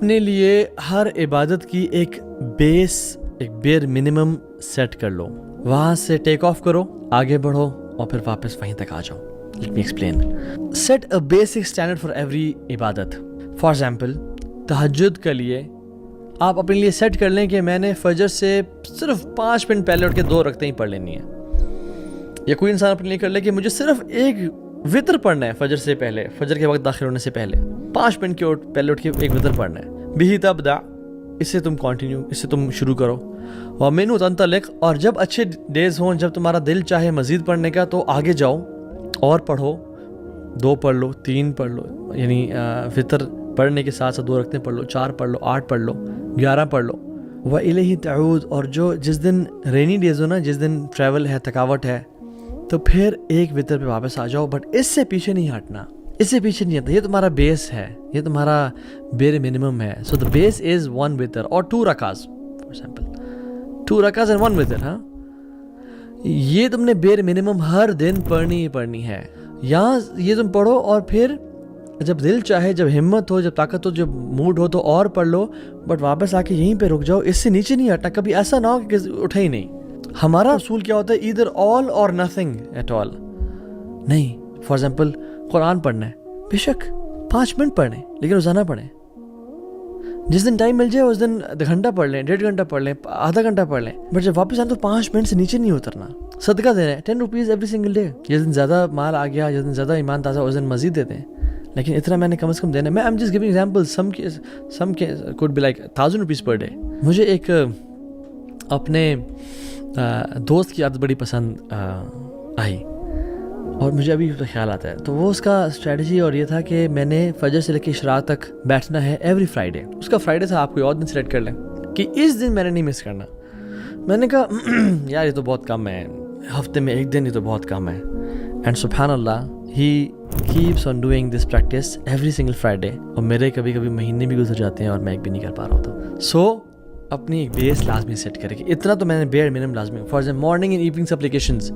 اپنے لیے ہر عبادت کی ایک بیئر منیمم سیٹ کر لو, وہاں سے ٹیک آف کرو, آگے بڑھو اور پھر واپس وہیں تک آ جاؤ. Let me explain. Set a basic standard for every عبادت. For example, تہجد کے لیے آپ اپنے لیے سیٹ کر لیں کہ میں نے فجر سے صرف 5 منٹ پہلے اٹھ کے 2 رکعتیں ہی پڑھ لینی ہیں. یا کوئی انسان اپنے لیے کر لے کہ مجھے صرف ایک وطر پڑھنا ہے فجر سے پہلے, فجر کے وقت داخل ہونے سے پہلے 5 منٹ کے پہلے اٹھ کے ایک وطر پڑھنا ہے. بھی تبدا, اس سے تم کنٹینیو, اس سے تم شروع کرو. ومنہ تنطلق, اور جب اچھے ڈیز ہوں, جب تمہارا دل چاہے مزید پڑھنے کا تو آگے جاؤ اور پڑھو, 2 پڑھ لو, 3 پڑھ لو, یعنی وطر پڑھنے کے ساتھ ساتھ 2 رکعتیں پڑھ لو, 4 پڑھ لو, 8 پڑھ لو, 11 پڑھ لو. وَإِلَيْهِ تعود, اور جس دن رینی ڈیز ہو نا, جس دن ٹریول ہے, تھکاوٹ ہے, تو پھر ایک وطر پہ واپس آ جاؤ, بٹ اس سے پیچھے نہیں ہٹنا, اس سے پیچھے نہیں ہٹنا. یہ تمہارا بیس ہے, یہ تمہارا بیر منیمم ہے. سو the base is 1 وطر اور 2 رکعات, فار ایگزامپل 2 رکعات and 1 وطر. ہاں, یہ تم نے بیر منیمم ہر دن پڑھنی ہی پڑھنی ہے. یہاں یہ تم پڑھو اور پھر جب دل چاہے, جب ہمت ہو, جب طاقت ہو, جب موڈ ہو تو اور پڑھ لو, بٹ واپس آ کے یہیں پہ رک جاؤ, اس سے نیچے نہیں ہٹنا. کبھی ایسا نہ ہو کہ اٹھے ہی نہیں. ہمارا اصول کیا ہوتا ہے, either all or nothing at all. نہیں, فار ایگزامپل قرآن پڑھنا ہے, بے شک 5 منٹ پڑھیں, لیکن روزانہ پڑھیں. جس دن ٹائم مل جائے اس دن 1 گھنٹہ پڑھ لیں, 1.5 گھنٹہ پڑھ لیں, آدھا گھنٹہ پڑھ لیں, بٹ جب واپس آئیں تو 5 منٹ سے نیچے نہیں اترنا. صدقہ دینا ہے 10 روپیز ایوری سنگل ڈے. جس دن زیادہ مال آ گیا, جس دن زیادہ ایمان تازہ, اس دن مزید دیتے ہیں, لیکن اتنا میں نے کم از کم دینا ہے. میں I'm just giving examples, some could be like 1000 rupees per day. مجھے ایک اپنے دوست کی عادت بڑی پسند آئی اور مجھے ابھی خیال آتا ہے. تو وہ اس کا اسٹریٹجی اور یہ تھا کہ میں نے فجر سے لے کے اشراق تک بیٹھنا ہے ایوری فرائیڈے. اس کا فرائیڈے تھا, آپ کوئی اور دن سلیکٹ کر لیں کہ اس دن میں نے نہیں مس کرنا. میں نے کہا یار یہ تو بہت کم ہے, ہفتے میں 1 دن, یہ تو بہت کم ہے. اینڈ سبحان اللہ, ہی keeps on doing this practice every single Friday. اور میرے کبھی کبھی مہینے بھی گزر جاتے ہیں اور میں ایک بھی نہیں کر پا رہا ہوتا. سو اپنی ایک بیس لازمی سیٹ کرے کہ اتنا تو میں نے بیئر منیمم لازمی. For example morning and evening supplications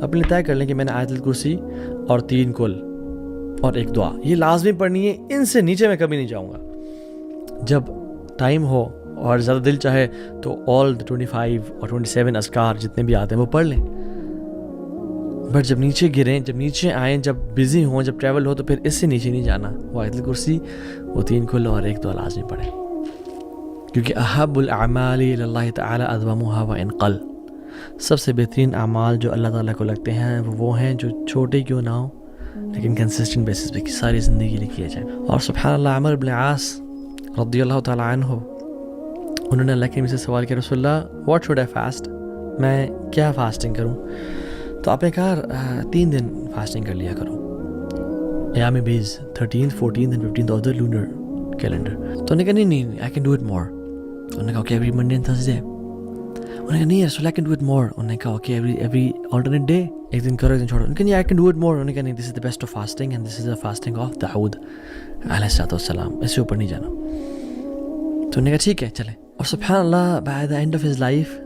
اپنے لیے طے کر لیں کہ میں نے آیت الکرسی اور 3 کل اور 1 دعا یہ لازمی پڑھنی ہے, ان سے نیچے میں کبھی نہیں جاؤں گا. جب ٹائم ہو اور زیادہ دل چاہے تو all the 25 اور 27 اذکار جتنے بھی آتے ہیں وہ پڑھ لیں. بٹ جب نیچے گریں, جب نیچے آئیں, جب بزی ہوں, جب ٹریول ہو, تو پھر اس سے نیچے نہیں جانا. وہ آیت الکرسی, وہ 3 کل اور 1 دعا لازمی پڑھیں, کیونکہ احب الاعمال الی اللہ تعالی ادومها وان قل. سب سے بہترین اعمال جو اللہ تعالیٰ کو لگتے ہیں وہ ہیں جو چھوٹے کیوں نہ ہوں لیکن کنسسٹنٹ بیسس پہ ساری زندگی کے لیے کیے جائیں. اور سبحان اللہ, عمر بن عاص رضی اللہ تعالیٰ عنہ, انہوں نے اللہ کے نبی سے سوال کیا, رسول اللہ واٹ شوڈ آئی فاسٹ, میں کیا فاسٹنگ کروں؟ تو آپ نے کہا 3 دن فاسٹنگ کر لیا کرو, ایام بیز 13th 14th and 15th of the lunar calendar. تو انہوں نے کہا نہیں I can do it more. انہوں نے کہا okay every Monday and Thursday. انہوں نے کہا نہیں رسول I can do it more. انہوں نے کہا اوکے ایوری alternate day, ایک دن کرو ایک دن چھوڑو. انہوں نے کہا نہیں I can do it more. انہوں نے کہا نہیں this is the best of fasting and this is the fasting of داؤد علیہ السلام, اس سے اوپر نہیں جانا. تو انہوں نے کہا ٹھیک ہے چلیں. اور سبحان اللہ by the end of his life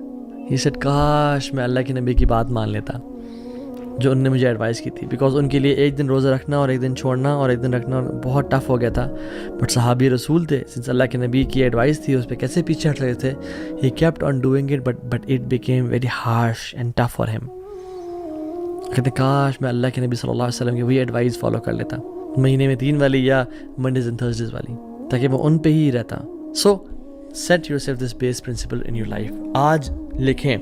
he said کاش میں اللہ کے نبی کی بات مان لیتا جو ان نے مجھے ایڈوائز کی تھی, بیکاز ان کے لیے 1 دن روزہ رکھنا اور 1 دن چھوڑنا اور 1 دن رکھنا بہت ٹف ہو گیا تھا. بٹ صحابی رسول تھے, سنس اللہ کے نبی کی ایڈوائس تھی, اس پہ کیسے پیچھے ہٹ رہے تھے. He kept on doing it but it became very harsh and tough for him. کہتے کاش میں اللہ کے نبی صلی اللہ علیہ وسلم کی وہی ایڈوائز فالو کر لیتا, مہینے میں 3 والی یا منڈیز اینڈ تھرسڈیز والی, تاکہ وہ ان پہ ہی رہتا. سو سیٹ یور سیلف دس بیس پرنسپل ان یور لائف. آج لکھیں